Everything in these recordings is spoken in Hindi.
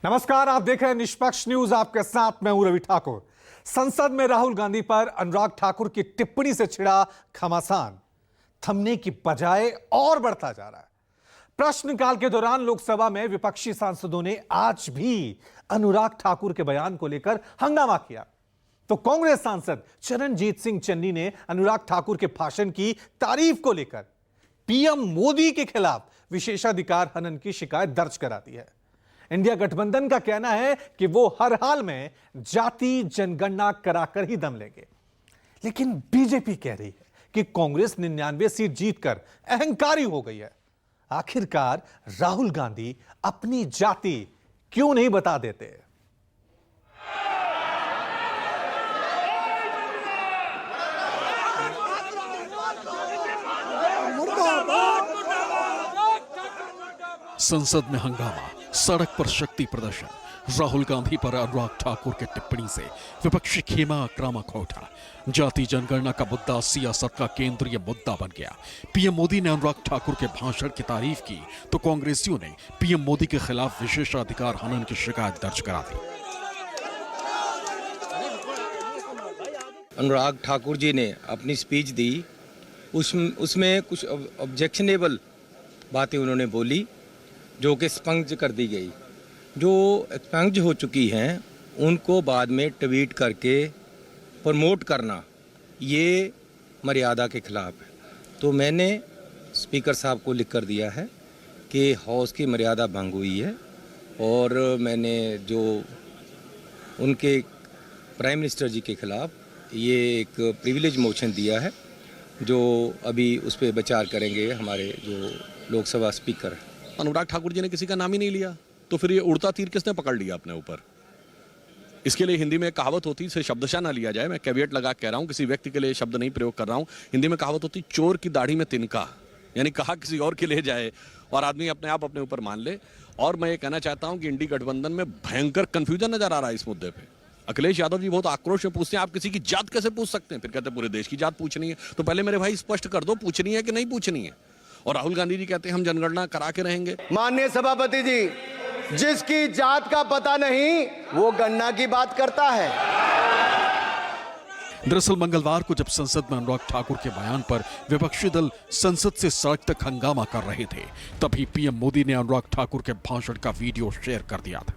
नमस्कार, आप देख रहे हैं निष्पक्ष न्यूज। आपके साथ मैं हूं रवि ठाकुर। संसद में राहुल गांधी पर अनुराग ठाकुर की टिप्पणी से छिड़ा घमासान थमने की बजाय और बढ़ता जा रहा है। प्रश्नकाल के दौरान लोकसभा में विपक्षी सांसदों ने आज भी अनुराग ठाकुर के बयान को लेकर हंगामा किया, तो कांग्रेस सांसद चरणजीत सिंह चन्नी ने अनुराग ठाकुर के भाषण की तारीफ को लेकर पीएम मोदी के खिलाफ विशेषाधिकार हनन की शिकायत दर्ज करा दी है। इंडिया गठबंधन का कहना है कि वो हर हाल में जाति जनगणना कराकर ही दम लेंगे, लेकिन बीजेपी कह रही है कि कांग्रेस 99 सीट जीतकर अहंकारी हो गई है। आखिरकार राहुल गांधी अपनी जाति क्यों नहीं बता देते? संसद में हंगामा, सड़क पर शक्ति प्रदर्शन। राहुल गांधी पर अनुराग ठाकुर की टिप्पणी से विपक्षी खेमा आक्रामक हो उठा। जाति जनगणना का मुद्दा सियासत का केंद्रीय मुद्दा बन गया। पीएम मोदी ने अनुराग ठाकुर के भाषण की तारीफ की, तो कांग्रेसियों ने पीएम मोदी के खिलाफ विशेषाधिकार हनन की शिकायत दर्ज करा दी। अनुराग ठाकुर जी ने अपनी स्पीच दी, उसमें कुछ ऑब्जेक्शनेबल बातें उन्होंने बोली जो कि एक्सपंज कर दी गई। जो एक्सपंज हो चुकी हैं उनको बाद में ट्वीट करके प्रमोट करना ये मर्यादा के खिलाफ है। तो मैंने स्पीकर साहब को लिख कर दिया है कि हाउस की मर्यादा भंग हुई है, और मैंने जो उनके प्राइम मिनिस्टर जी के खिलाफ ये एक प्रिविलेज मोशन दिया है, जो अभी उस पर विचार करेंगे हमारे जो लोकसभा स्पीकर हैं। अनुराग ठाकुर जी ने किसी का नाम ही नहीं लिया, तो फिर ये उड़ता तीर किसने पकड़ लिया अपने ऊपर? इसके लिए हिंदी में कहावत होती, इसे शब्दशः ना लिया जाए, मैं कैविएट लगा कह रहा हूं, किसी व्यक्ति के लिए शब्द नहीं प्रयोग कर रहा हूं। हिंदी में कहावत होती, चोर की दाढ़ी में तिनका, यानी कहा किसी और के लिए जाए और आदमी अपने आप अपने ऊपर मान ले। और मैं ये कहना चाहता हूं कि इंडी गठबंधन में भयंकर कंफ्यूजन नजर आ रहा है इस मुद्दे पर। अखिलेश यादव जी बहुत आक्रोश में पूछते हैं, आप किसी की जात कैसे पूछ सकते हैं? फिर कहते हैं पूरे देश की जात पूछनी है। तो पहले मेरे भाई स्पष्ट कर दो, पूछनी है कि नहीं पूछनी है। और राहुल गांधी जी कहते हैं हम जनगणना करा के रहेंगे। माननीय सभापति जी, जिसकी जात का पता नहीं वो गणना की बात करता है। दरअसल मंगलवार को जब संसद में अनुराग ठाकुर के बयान पर विपक्षी दल संसद से सड़क तक हंगामा कर रहे थे, तभी पीएम मोदी ने अनुराग ठाकुर के भाषण का वीडियो शेयर कर दिया था।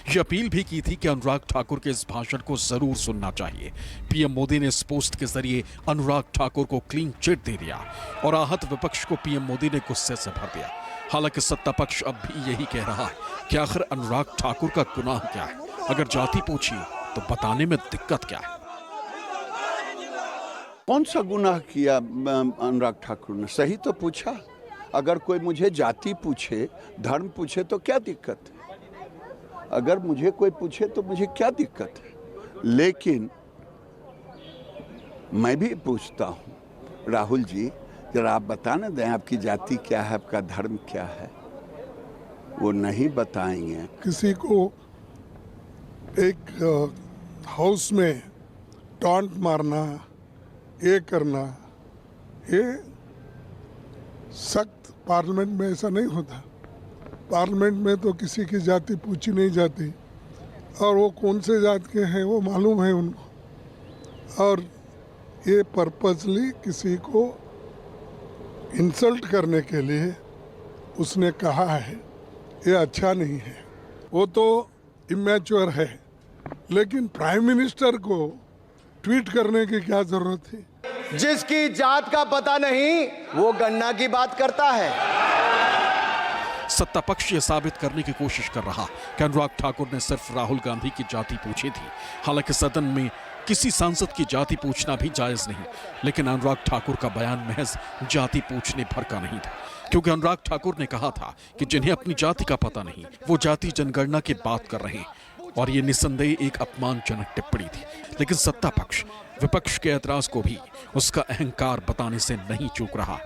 यह अपील भी की थी कि अनुराग ठाकुर के इस भाषण को जरूर सुनना चाहिए। पीएम मोदी ने इस पोस्ट के जरिए अनुराग ठाकुर को क्लीन चिट दे दिया और आहत विपक्ष को पीएम मोदी ने गुस्से से भर दिया। हालांकि सत्ता पक्ष अब भी यही कह रहा है कि आखिर अनुराग ठाकुर का गुनाह क्या है? अगर जाति पूछी तो बताने में दिक्कत क्या है? कौन सा गुनाह किया अनुराग ठाकुर ने? सही तो पूछा। अगर कोई मुझे जाति पूछे, धर्म पूछे तो क्या दिक्कत है? अगर मुझे कोई पूछे तो मुझे क्या दिक्कत है? लेकिन मैं भी पूछता हूँ, राहुल जी जरा आप बताने दें, आपकी जाति क्या है, आपका धर्म क्या है? वो नहीं बताएंगे। किसी को एक हाउस में टॉन्ट मारना, ये करना, ये सख्त पार्लियामेंट में ऐसा नहीं होता। पार्लियामेंट में तो किसी की जाति पूछी नहीं जाती, और वो कौन से जात के हैं वो मालूम है उनको। और ये पर्पसली किसी को इंसल्ट करने के लिए उसने कहा है, ये अच्छा नहीं है। वो तो इमैच्योर है, लेकिन प्राइम मिनिस्टर को ट्वीट करने की क्या जरूरत थी? जिसकी जात का पता नहीं वो गणना की बात करता है। सत्ता पक्ष ये साबित करने की कोशिश कर रहा कि अनुराग ठाकुर ने सिर्फ राहुल गांधी की जाति पूछी थी। हालांकि सदन में किसी सांसद की जाति पूछना भी जायज नहीं, लेकिन अनुराग ठाकुर का बयान महज जाति पूछने भर का नहीं था, क्योंकि अनुराग ठाकुर ने कहा था कि जिन्हें अपनी जाति का पता नहीं वो जाति जनगणना की बात कर रहे हैं, और ये निस्संदेह एक अपमानजनक टिप्पणी थी। लेकिन सत्ता पक्ष विपक्ष के ऐतराज को भी उसका अहंकार बताने से नहीं चूक रहा।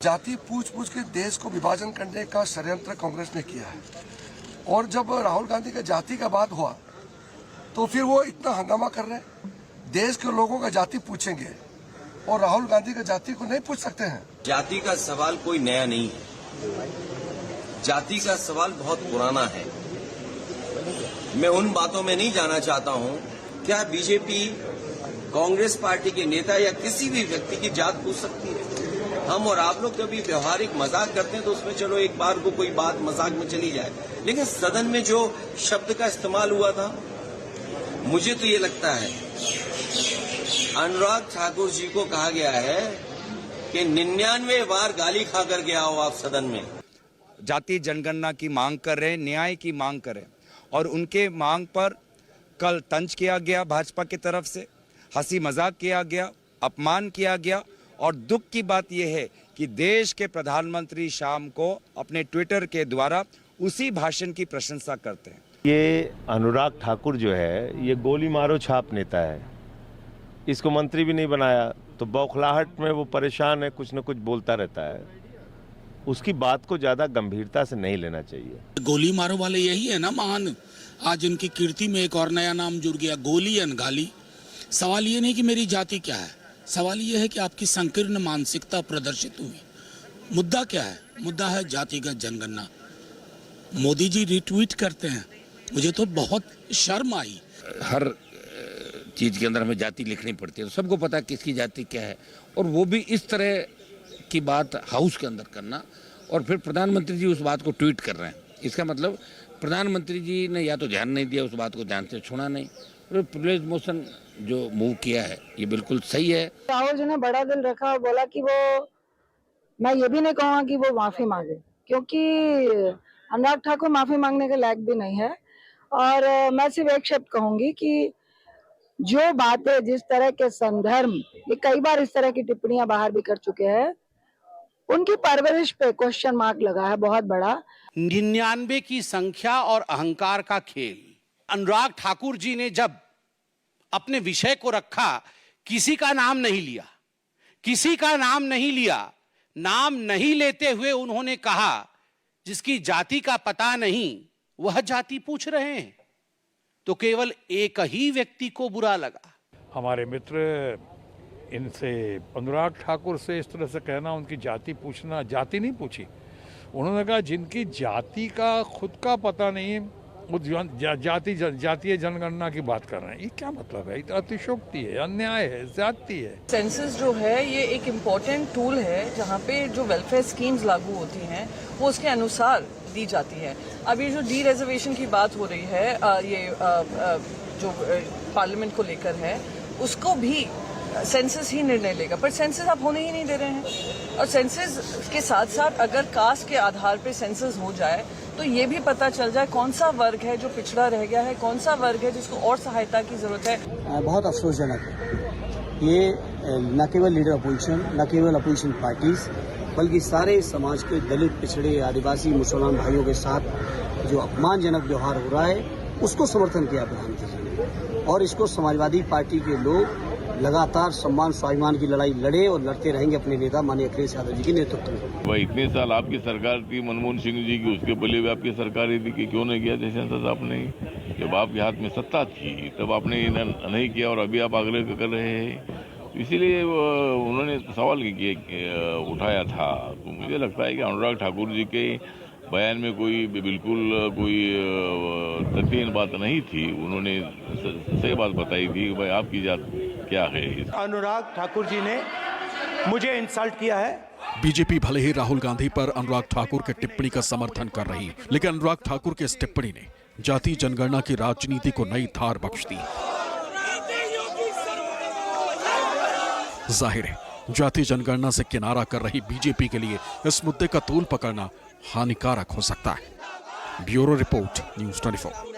जाति पूछ के देश को विभाजन करने का षड्यंत्र कांग्रेस ने किया है, और जब राहुल गांधी का जाति का बात हुआ तो फिर वो इतना हंगामा कर रहे हैं। देश के लोगों का जाति पूछेंगे और राहुल गांधी का जाति को नहीं पूछ सकते हैं। जाति का सवाल कोई नया नहीं है, जाति का सवाल बहुत पुराना है। मैं उन बातों में नहीं जाना चाहता हूं। क्या बीजेपी कांग्रेस पार्टी के नेता या किसी भी व्यक्ति की जात पूछ सकती है? हम और आप लोग कभी व्यवहारिक मजाक करते हैं तो उसमें चलो एक बार को कोई बात मजाक में चली जाए, लेकिन सदन में जो शब्द का इस्तेमाल हुआ था, मुझे तो ये लगता है अनुराग ठाकुर जी को कहा गया है कि 99 बार गाली खा कर के आओ आप सदन में। जातीय जनगणना की मांग कर रहे हैं, न्याय की मांग कर रहे हैं, और उनके मांग पर कल तंज किया गया, भाजपा की तरफ से हंसी मजाक किया गया, अपमान किया गया। और दुख की बात यह है कि देश के प्रधानमंत्री शाम को अपने ट्विटर के द्वारा उसी भाषण की प्रशंसा करते हैं। ये अनुराग ठाकुर जो है ये गोली मारो छाप नेता है, इसको मंत्री भी नहीं बनाया तो बौखलाहट में वो परेशान है, कुछ न कुछ बोलता रहता है। उसकी बात को ज्यादा गंभीरता से नहीं लेना चाहिए। गोली मारो वाले यही है ना महान। आज इनकी कीर्ति में एक और नया नाम जुड़ गया, गोली अनगाली। सवाल ये नहीं कि मेरी जाति क्या है, सवाल ये है कि आपकी संकीर्ण मानसिकता प्रदर्शित हुई। मुद्दा क्या है? मुद्दा है जातिगत जनगणना। मोदी जी रिट्वीट करते हैं, मुझे तो बहुत शर्म आई। हर चीज के अंदर हमें जाति लिखनी पड़ती है, तो सबको पता है किसकी जाति क्या है, और वो भी इस तरह की बात हाउस के अंदर करना, और फिर प्रधानमंत्री जी उस बात को ट्वीट कर रहे हैं। इसका मतलब प्रधानमंत्री जी ने या तो ध्यान नहीं दिया, उस बात को ध्यान से सुना नहीं। प्रिविलेज मोशन जो मूव किया है ये बिल्कुल सही है। राहुल जी ने बड़ा दिल रखा और बोला कि वो, मैं ये भी नहीं कहूँगा कि वो माफी मांगे, क्योंकि अनुराग ठाकुर माफी मांगने के लायक भी नहीं है। और मैं सिर्फ एक शब्द कहूंगी कि जो बातें, जिस तरह के संदर्भ, ये कई बार इस तरह की टिप्पणियां बाहर भी कर चुके हैं, उनकी परवरिश पे क्वेश्चन मार्क लगा है बहुत बड़ा। 99 की संख्या और अहंकार का खेल। अनुराग ठाकुर जी ने जब अपने विषय को रखा, किसी का नाम नहीं लिया, किसी का नाम नहीं लिया। नाम नहीं लेते हुए उन्होंने कहा जिसकी जाति का पता नहीं वह जाति पूछ रहे हैं, तो केवल एक ही व्यक्ति को बुरा लगा। हमारे मित्र इनसे, अनुराग ठाकुर से इस तरह से कहना, उनकी जाति पूछना, जाति नहीं पूछी, उन्होंने कहा जिनकी जाति का खुद का पता नहीं वो जातीय जनगणना की बात कर रहे हैं। ये क्या मतलब है? ये तो अतिशयोक्ति है, अन्याय है, ज्यादती है। सेंसस जो है ये एक इम्पोर्टेंट टूल है जहाँ पे जो वेलफेयर स्कीम्स लागू होती हैं वो उसके अनुसार दी जाती है। अब ये जो डी रिजर्वेशन की बात हो रही है, जो पार्लियामेंट को लेकर है, उसको भी सेंसस ही निर्णय लेगा, पर सेंसस आप होने ही नहीं दे रहे हैं। और सेंसस के साथ साथ अगर कास्ट के आधार पे सेंसस हो जाए तो ये भी पता चल जाए कौन सा वर्ग है जो पिछड़ा रह गया है, कौन सा वर्ग है जिसको और सहायता की जरूरत है। बहुत अफसोसजनक है ये, न केवल लीडर अपोजिशन, न केवल अपोजिशन पार्टीज, बल्कि सारे समाज के दलित, पिछड़े, आदिवासी, मुसलमान भाइयों के साथ जो अपमानजनक व्यवहार हो रहा है उसको समर्थन किया प्रधानमंत्री जी ने। और इसको समाजवादी पार्टी के लोग लगातार सम्मान स्वाभिमान की लड़ाई लड़े और लड़ते रहेंगे अपने नेता माननीय अखिलेश यादव जी के नेतृत्व में। भाई इतने साल आपकी सरकार थी, मनमोहन सिंह जी की, उसके पहले भी आपकी सरकार थी कि क्यों नहीं किया सेंसस आपने? जब आपके हाथ में सत्ता थी तब आपने नहीं किया और अभी आप आग्रह कर रहे हैं, इसीलिए उन्होंने सवाल उठाया था। तो मुझे लगता है कि अनुराग ठाकुर जी के बयान में बिल्कुल कोई तथ्यहीन बात नहीं थी। उन्होंने सही बात बताई थी कि भाई आपकी जात क्या है। अनुराग ठाकुर जी ने मुझे इंसल्ट किया है। बीजेपी भले ही राहुल गांधी पर अनुराग ठाकुर के टिप्पणी का समर्थन कर रही, लेकिन अनुराग ठाकुर के इस टिप्पणी ने जाति जनगणना की राजनीति को नई धार बख्श दी। जाहिर है जाति जनगणना से किनारा कर रही बीजेपी के लिए इस मुद्दे का तूल पकड़ना हानिकारक हो सकता है। Bureau report, news 24।